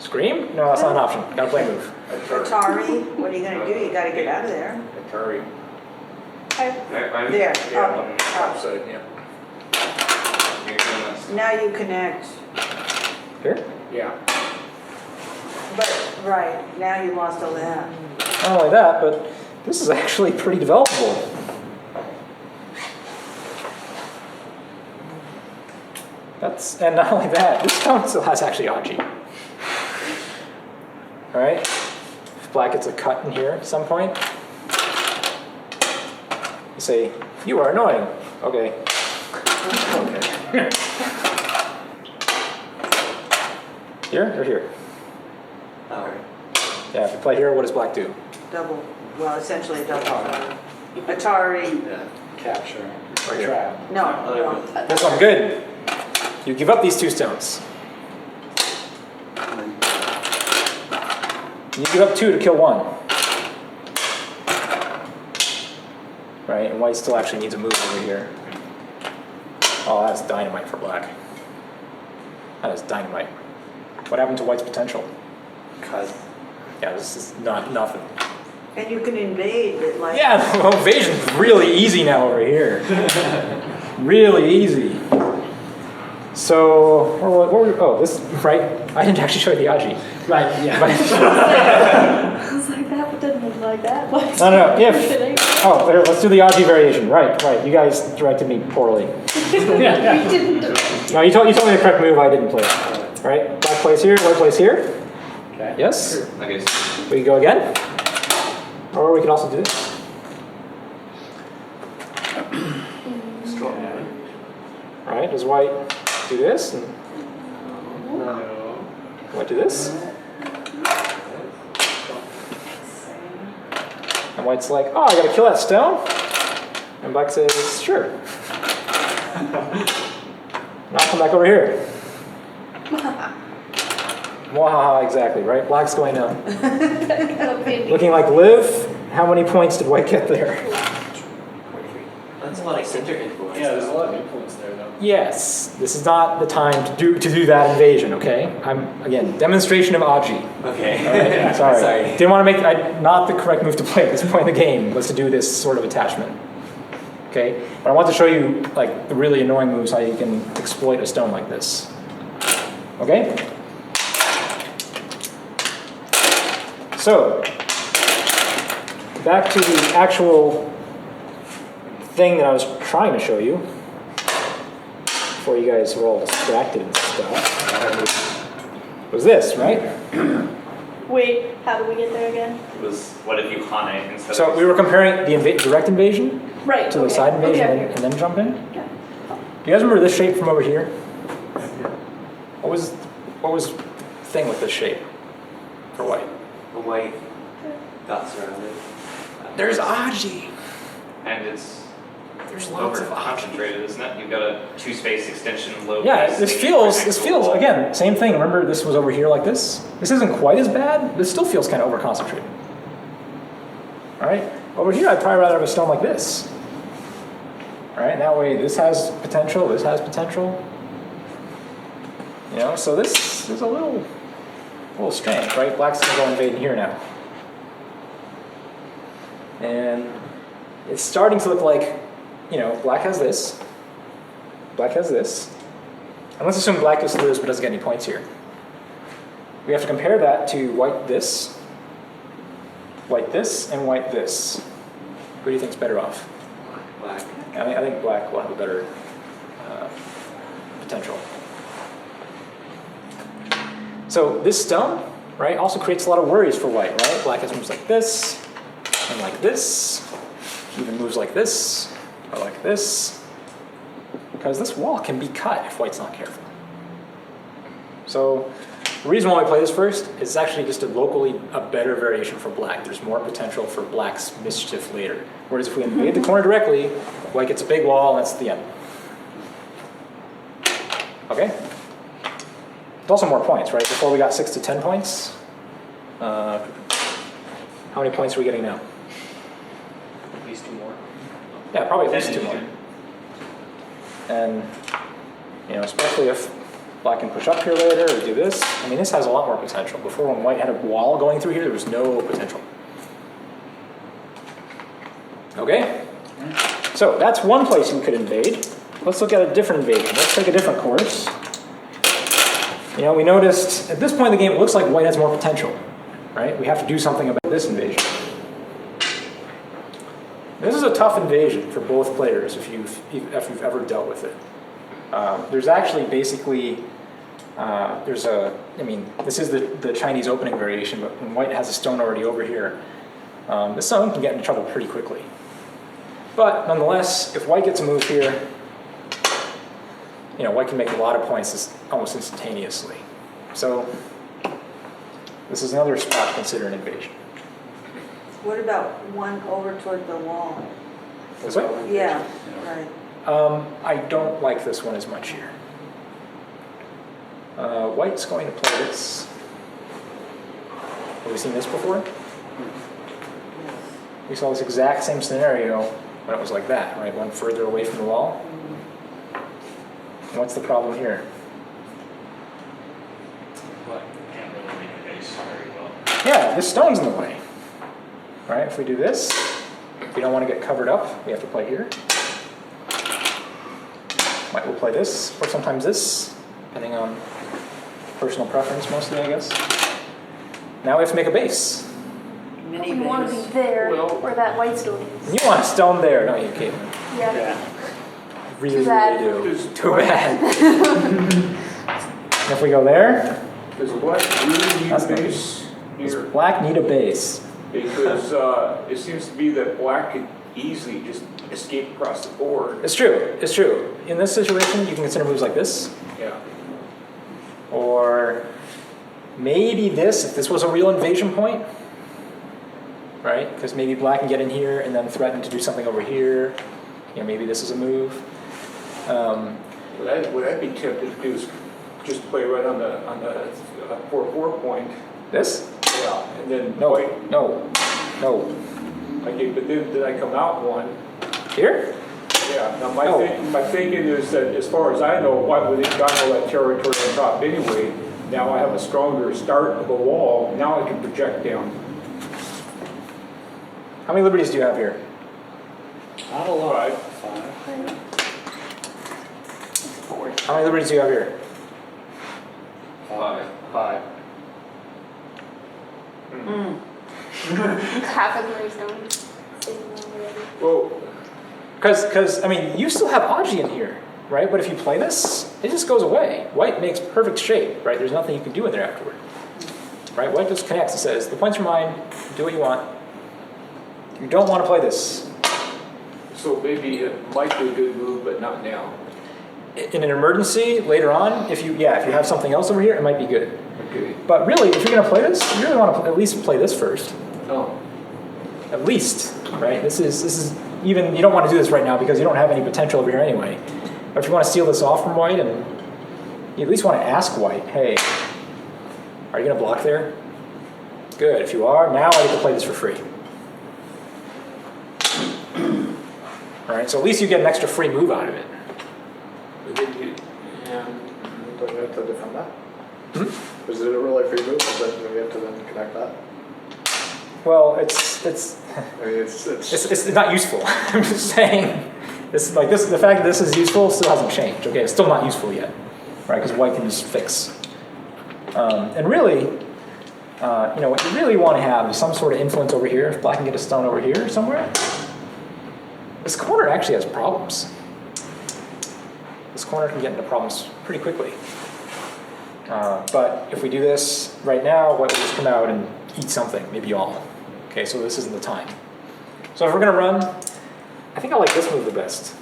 Scream? No, that's not an option. Gotta play a move. Atari, what are you gonna do? You gotta get out of there. Atari. Right, There, Yeah, up, on the up. top side, yeah. You're doing this. Now you connect, Here? Yeah. but, right, now you lost all that. Not only that, but this is actually pretty developable. And not only that, this stone still has actually Aji. All right? If black gets a cut in here at some point, you say, you are annoying. Okay. Okay. Here or here? Okay. Yeah, if you play here, what does black do? Double, well, essentially a double. Atari, Yeah. Capture or here. trap. no, Other no. one. This one, good. You give up these two stones. You give up two to kill one. Right, and white still actually needs a move over here. Oh, that's dynamite for black. That is dynamite. What happened to white's potential? Cut. Yeah, this is not nothing. And you can invade it like. Yeah, well, invasion's really easy now over here. Really easy. So, what were we, oh, this, right? I didn't actually show you the Aji. Right, yeah. I was like, that didn't look like that. What? No, if. Oh, here, let's do the Aji variation. Right. You guys directed me poorly. We didn't. No, you told me the correct move, I didn't play it. Right? Black plays here, white plays here. Okay. Yes? Okay, so We can go again. Or we can also do this. Strong. Right? Does white do this? And No. white do this? And white's like, oh, I gotta kill that stone? And black says, sure. And I'll come back over here. Mwahaha, exactly, right? Black's going down. Looking like live. How many points did white get there? That's a lot of center influence. Yeah, there's a lot of influence there though. Yes, this is not the time to do that invasion, okay? Again, demonstration of Aji. Okay. All right, sorry. Didn't want to make, not the correct move to play at this point in the game was to do this sort of attachment. Okay? But I want to show you like the really annoying moves, how you can exploit a stone like this. Okay? So, back to the actual thing that I was trying to show you before you guys were all distracted and stuff. Was this, right? Wait, how do we get there again? it was, what if you Hane instead So of... we were comparing the direct invasion Right. to the okay. side invasion Okay, and then jump in. Yeah. Do you guys remember this shape from over here? What was the thing with this shape for white? The white dots around it. There's Aji. And it's There's lots over of Aji. concentrated, isn't it? You've got a 2-space extension, low Yeah, base, this and feels right next to a wall. again, same thing. Remember this was over here like this? This isn't quite as bad, but it still feels kind of over concentrated. All right, over here I'd probably rather have a stone like this. All right, that way this has potential, this has potential. You know, so this is a little strange, right? Black's gonna go invading here now. And it's starting to look like, you know, black has this, black has this. And let's assume black just lives but doesn't get any points here. We have to compare that to white this, and white this. Who do you think's better off? Black. I think black will have a better potential. So this stone, right, also creates a lot of worries for white, right? Black has moves like this, and like this, even moves like this, or like this, because this wall can be cut if white's not careful. So the reason why we play this first is it's actually just a better variation for black. There's more potential for black's mischief later. Whereas if we invade the corner directly, white gets a big wall, and that's the end. Okay? It's also more points, right? Before we got 6 to 10 points. How many points are we getting now? At least 2 more. Yeah, probably at least 2 more. And, especially if black can push up here later or do this. I mean, this has a lot more potential. Before, when white had a wall going through here, there was no potential. Okay? So that's one place we could invade. Let's look at a different invasion. Let's take a different course. We noticed at this point in the game, it looks like white has more potential, right? We have to do something about this invasion. This is a tough invasion for both players if you've ever dealt with it. There's actually basically, this is the Chinese opening variation, but when white has a stone already over here, the stone can get into trouble pretty quickly. But nonetheless, if white gets a move here, white can make a lot of points almost instantaneously. So this is another spot to consider an invasion. What about one over toward the wall? This way? Yeah, right. I don't like this one as much here. White's going to play this. Have we seen this before? We saw this exact same scenario when it was like that, right? One further away from the wall. And what's the problem here? But can't really make a base very well. Yeah, this stone's in the way. Right? If we do this, if we don't want to get covered up, we have to play here. White will play this, or sometimes this, depending on personal preference mostly, I guess. Now we have to make a base. Mini We want to base. be there Well- where that white stone is. You want a stone there, don't you, Caitlin? Yeah. Really, Too bad. really do. Does Too black- bad. If we go there, Does black really need That's a not- base does here? black need a base? Because it seems to be that black could easily just escape across the board. It's true. It's true. In this situation, you can consider moves like this, Yeah. or maybe this, if this was a real invasion point, right? Because maybe black can get in here and then threaten to do something over here. Maybe this is a move. What I'd be tempted to do is just play right on the 4-4 point. This? Yeah, and then No, white. no, no. Okay, but then I come out one. Here? Yeah. Now Oh. my thinking is that as far as I know, white would have gotten all that territory on top anyway. Now I have a stronger start of a wall. Now I can project down. How many liberties do you have here? Not a lot. 5. 5. How many liberties do you have here? 5. Half of my stones. Well, Because you still have Aji in here, right? But if you play this, it just goes away. White makes perfect shape, right? There's nothing you can do in there afterward. Right? White just connects and says, the points are mine, do what you want. You don't want to play this. so maybe it might be a good move, but not now. In an emergency, later on, if you have something else over here, it might be good. Okay. But really, if you're going to play this, you really want to at least play this first. Oh. At least, right? This is even, you don't want to do this right now because you don't have any potential over here anyway. But if you want to steal this off from white, and you at least want to ask white, hey, are you going to block there? Good. If you are, now I get to play this for free. All right, so at least you get an extra free move out of it. Don't you have to defend that? Hmm? Is it a really free move, or do we have to then connect that? Well, it's I mean, it's not useful. I'm just saying, the fact that this is useful still hasn't changed. Okay, it's still not useful yet, right? Because white can just fix. And really, what you really want to have is some sort of influence over here. If black can get a stone over here somewhere, this corner actually has problems. This corner can get into problems pretty quickly. But if we do this right now, white will just come out and eat something, maybe all. Okay, so this isn't the time. So if we're gonna run, I think I like this move the best.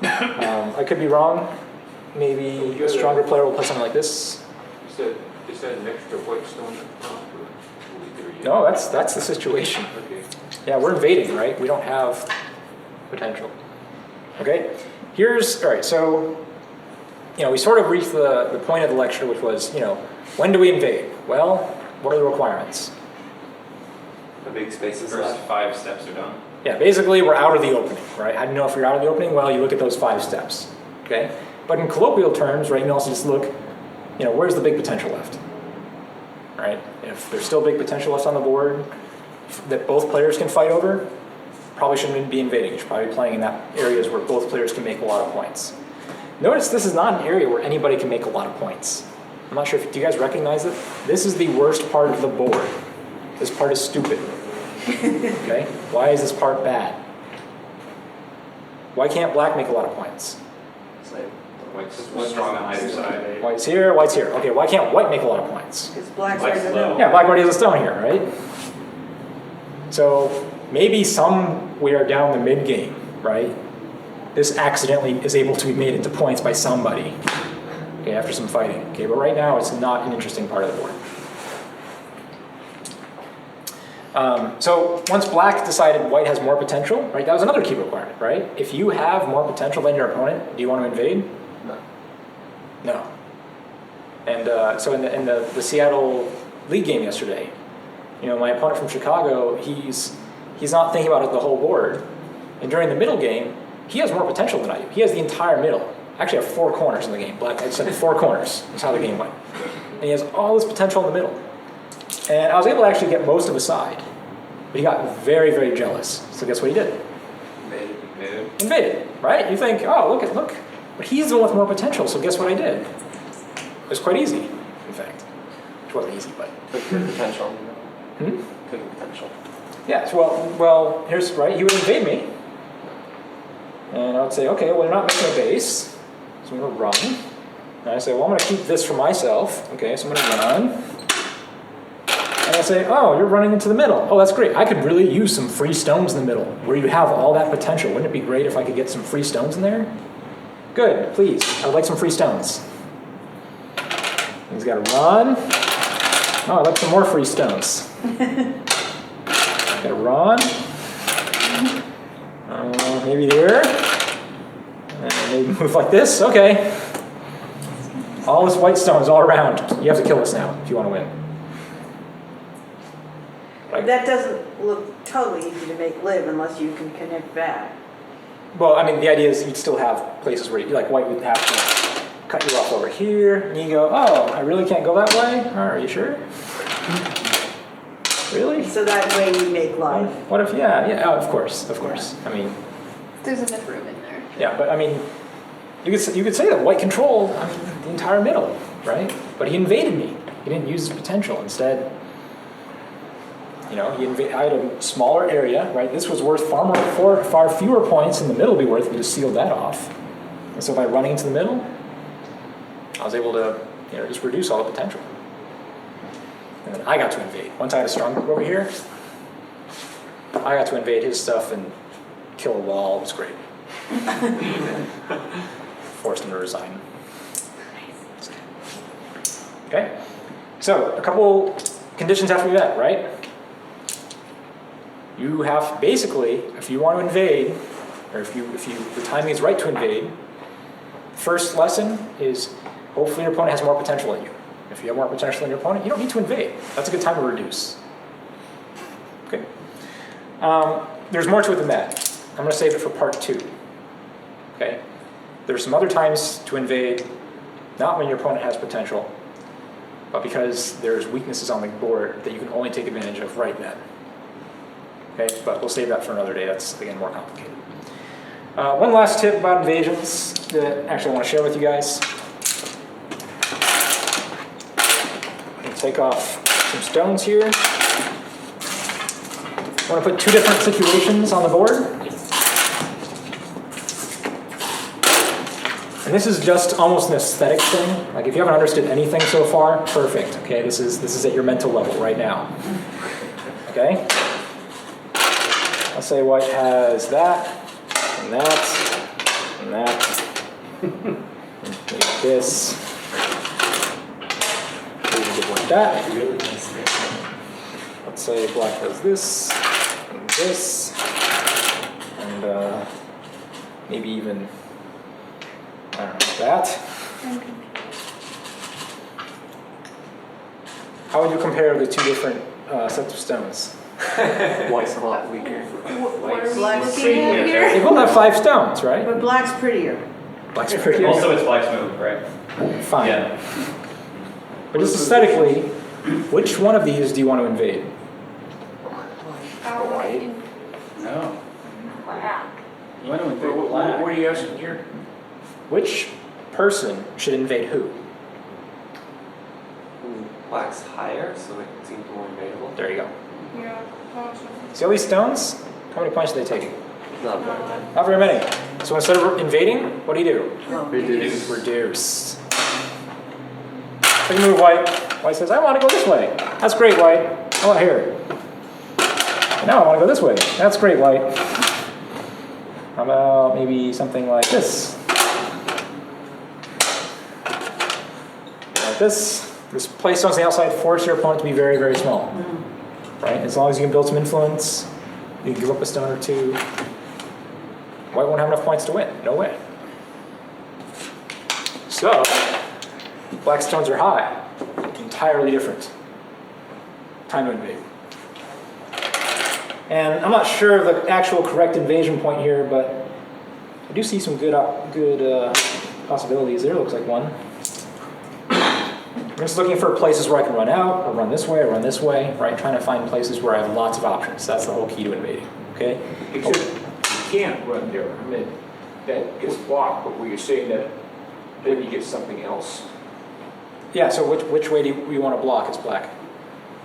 I could be wrong. Maybe a stronger player will play something like this. Is that an extra white stone? No, that's the situation. Okay. Yeah, we're invading, right? We don't have potential. Okay, all right, so, we sort of reached the point of the lecture, which was, when do we invade? Well, what are the requirements? The big spaces First left. 5 steps are done. Yeah, basically we're out of the opening, right? How do you know if you're out of the opening? Well, you look at those 5 steps, okay? But in colloquial terms, right, you can also just look, where's the big potential left, right? If there's still big potential left on the board that both players can fight over, probably shouldn't be invading. You should probably be playing in that areas where both players can make a lot of points. Notice this is not an area where anybody can make a lot of points. I'm not sure do you guys recognize it? This is the worst part of the board. This part is stupid. Okay? Why is this part bad? Why can't black make a lot of points? It's like White's strong on either side. White's here, white's here. Okay, why can't white make a lot of points? Because black's Black's right in the low. middle. Yeah, black already has a stone here, right? So maybe somewhere down the mid game, right? This accidentally is able to be made into points by somebody. Okay, after some fighting. Okay, but right now it's not an interesting part of the board. So once black decided white has more potential, right? That was another key requirement, right? If you have more potential than your opponent, do you want to invade? No. No. And so in the Seattle League game yesterday, my opponent from Chicago, he's not thinking about the whole board. And during the middle game, he has more potential than I do. He has the entire middle. I actually have 4 corners in the game. Black, I said 4 corners. That's how the game went. And he has all this potential in the middle. And I was able to actually get most of his side. But he got very, very jealous. So guess what he did? Invaded, right? You think, oh, look. But he's the one with more potential, so guess what I did? It was quite easy, in fact. Which wasn't easy, but... good potential. Hmm? Good potential. Yes, well, here's, right, he would invade me. And I would say, okay, well, you're not making a base, so I'm going to run. And I say, well, I'm going to keep this for myself. Okay, so I'm going to run. And I say, oh, you're running into the middle. Oh, that's great. I could really use some free stones in the middle where you have all that potential. Wouldn't it be great if I could get some free stones in there? Good, please. I would like some free stones. And he's got to run. Oh, I'd like some more free stones. Got to run. Maybe here. And maybe move like this. Okay. All this white stones all around. You have to kill us now if you want to win. Right. That doesn't look totally easy to make live unless you can connect back. Well, I mean, the idea is you'd still have places where you, like white would have to cut you off over here, and you go, oh, I really can't go that way? Are you sure? Really? So that way you make life. What if, yeah, oh, of course. I mean, There's enough room in there. yeah, but I mean, you could say that white controlled the entire middle, right? But he invaded me. He didn't use his potential. Instead, I had a smaller area, right? This was worth far fewer points than the middle would be worth. We just sealed that off. And so by running into the middle, I was able to, just reduce all the potential. And then I got to invade. Once I had a strong group over here, I got to invade his stuff and kill a wall. It was great. Forced him to resign. Okay? So, a couple conditions have to be met, right? You have, basically, if you want to invade, or if the timing is right to invade, first lesson is hopefully your opponent has more potential than you. If you have more potential than your opponent, you don't need to invade. That's a good time to reduce. Okay. There's more to it than that. I'm going to save it for part 2. Okay. There's some other times to invade, not when your opponent has potential, but because there's weaknesses on the board that you can only take advantage of right then. Okay, but we'll save that for another day. That's, again, more complicated. One last tip about invasions that actually I want to share with you guys. I'll take off some stones here. I want to put 2 different situations on the board. And this is just almost an aesthetic thing. Like if you haven't understood anything so far, perfect. Okay, this is at your mental level right now. Okay? Let's say white has that, and that, and that. Maybe this. Maybe like that. Let's say black has this, and this, and maybe even, I don't know, that. How would you compare the two different sets of stones? White's a lot weaker. What are we Black's looking at here? They both have 5 stones, right? But black's prettier. Black's pretty. Also, it's black's move, right? Fine. Yeah. But just aesthetically, which one of these do you want to invade? White. No. Black. You want to What, invade what, black. what are you asking here? Which person should invade who? Black's higher, so it seems more invadable. There you go. Yeah. See all these stones? How many points do they take? Not very bad. Not very many. So instead of invading, what do you do? Reduce. Reduce. So you move white. White says, I want to go this way. That's great, white. Oh, here. And now I want to go this way. That's great, white. How about maybe something like this? Like this. This place stones on the outside force your opponent to be very, very small. Right? As long as you can build some influence, you can give up a stone or two. White won't have enough points to win. No way. So, black stones are high. Entirely different. Time to invade. And I'm not sure of the actual correct invasion point here, but I do see some good possibilities. There looks like one. I'm just looking for places where I can run out, or run this way, or run this way, right? Trying to find places where I have lots of options. That's the whole key to invading, okay? Except you can't run there. I mean, that gets blocked, but were you saying that then you get something else? Yeah, so which way do we want to block as black?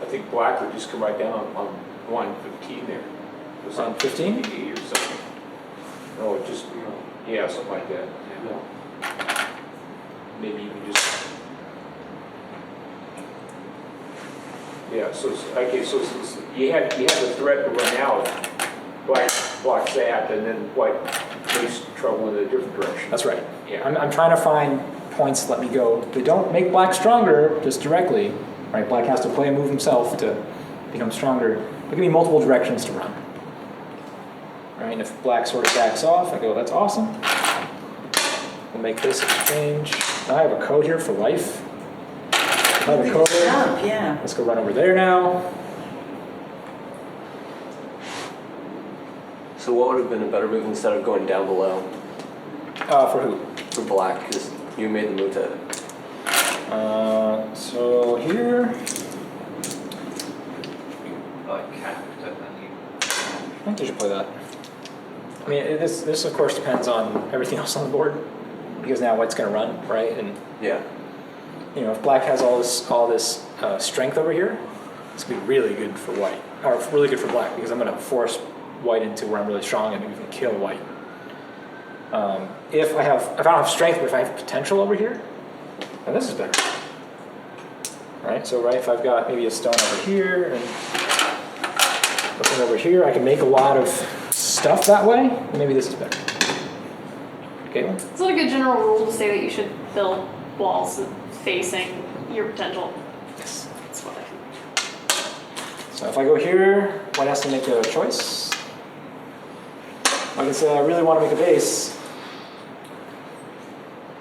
I think black would just come right down on line 15 there. It was On 15? 58 or something. No, it just, yeah, something like that. Yeah. Maybe you can just. Yeah, so okay, so you had the threat to run out, black blocks that, and then white face trouble in a different direction. That's right. Yeah. I'm trying to find points that let me go. They don't make black stronger just directly, right? Black has to play a move himself to become stronger. There can be multiple directions to run. Right, and if black sort of backs off, I go, that's awesome. We'll make this exchange. Now I have a code here for life. I have a code here. Yeah. Let's go run over there now. So what would have been a better move instead of going down below For who? for black? Because you made the move to. So here, Like capped, and then you. I think you should play that. I mean, this of course depends on everything else on the board, because now white's going to run, right? And Yeah. you know, if black has all this strength over here, it's going to be really good for white, or really good for black, because I'm going to force white into where I'm really strong and even kill white. If I don't have strength, but if I have potential over here, then this is better. Right? So right, if I've got maybe a stone over here and looking over here, I can make a lot of stuff that way. Maybe this is better. Okay. It's not a good general rule to say that you should build walls facing your potential. Yes. That's what I think. So if I go here, white has to make a choice. I can say I really want to make a base.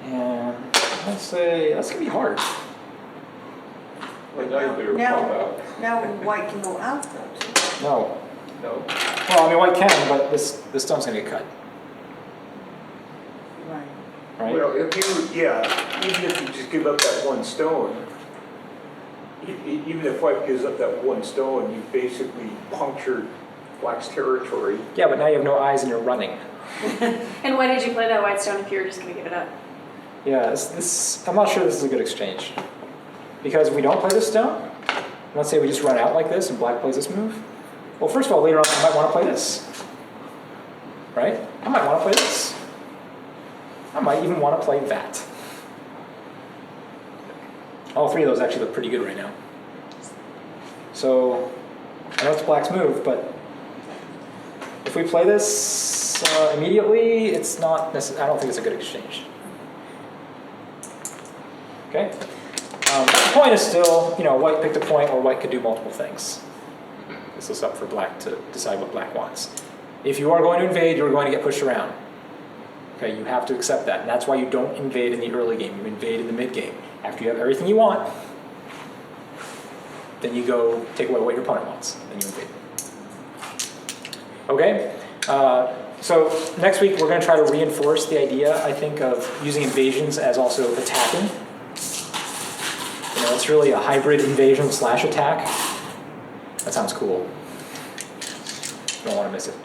And let's say, that's going to be hard. Well, now you better pop out. Now white can go out though, too. No. No? Well, I mean, white can, but this stone's going to get cut. Right. Right? Well, if even if you just give up that one stone, even if white gives up that one stone, you basically punctured black's territory. Yeah, but now you have no eyes and you're running. And why did you play that white stone if you were just going to give it up? Yeah, I'm not sure this is a good exchange. Because if we don't play this stone, let's say we just run out like this and black plays this move. Well, first of all, later on, I might want to play this. Right? I might want to play this. I might even want to play that. All three of those actually look pretty good right now. So, I know it's black's move, but if we play this immediately, it's not I don't think it's a good exchange. Okay? The point is still, white picked a point or white could do multiple things. This is up for black to decide what black wants. If you are going to invade, you're going to get pushed around. Okay, you have to accept that. And that's why you don't invade in the early game. You invade in the mid game. After you have everything you want, then you go take away what your opponent wants. Then you invade. Okay? So next week we're going to try to reinforce the idea, I think, of using invasions as also attacking. It's really a hybrid invasion / attack. That sounds cool. Don't want to miss it.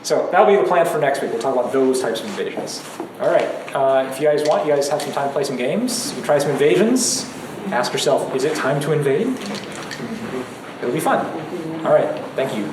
So that'll be the plan for next week. We'll talk about those types of invasions. All right. If you guys want, you guys have some time to play some games. You try some invasions. Ask yourself, is it time to invade? It'll be fun. All right. Thank you.